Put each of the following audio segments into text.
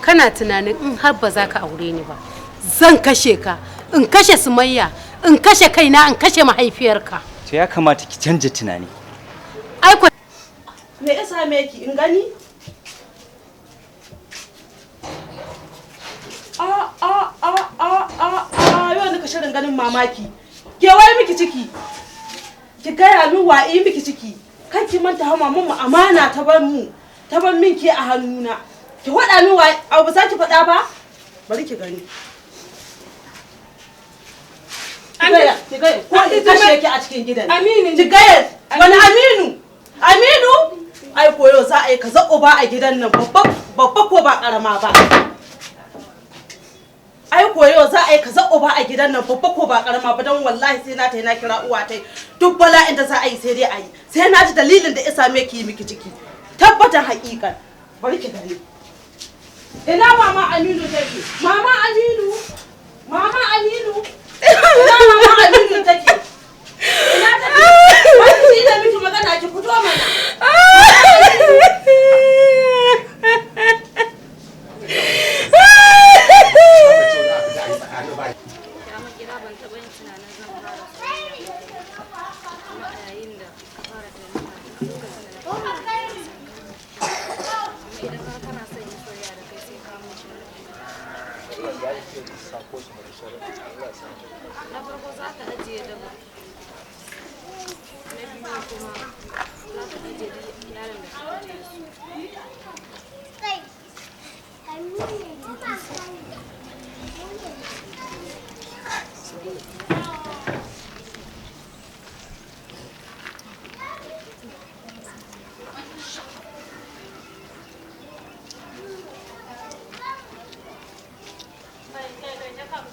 kana tunanin in har ba za ka aure ni ba zan kashe ka, in kashe Sumayya, in kashe kaina, in kashe mahaifiyarka. To ya kamata ki canja tunani. Ai ko me ya same ki in gani? Yau nika shirin ganin mamaki. Ke wai miki ciki? Ki gaya min wa'i miki ciki. Kan ki manta hawa mun amana ta bar mu. Ta bar min ke a hannuna. Ki faɗa min wa'i abu za ki faɗa ba? Bari ki gani. Ki gaya ko ki kashe ki a cikin gidan. Aminu. Ki gaya wani Aminu? Aminu? Ai koyo za a yi kaza uba a gidan nan babba ko ba karama ba. Ai koyo za a yi kaza uba a gidan nan babba ko ba karama ba don wallahi sai na tai na kira uwa tai duk bala'in da za a yi sai dai a yi sai na ji dalilin da isa me ki miki ciki tabbatan haƙiƙan bari ki gani ina mama Aminu take mama Aminu mama Aminu ina mama Aminu take ina take wani da miki magana ki fito mana Na farko za ka ajiye daba, na biyu kuma za ka ajiye yaron da ka ajiye su.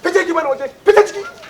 Fita ki mana waje, fita ciki.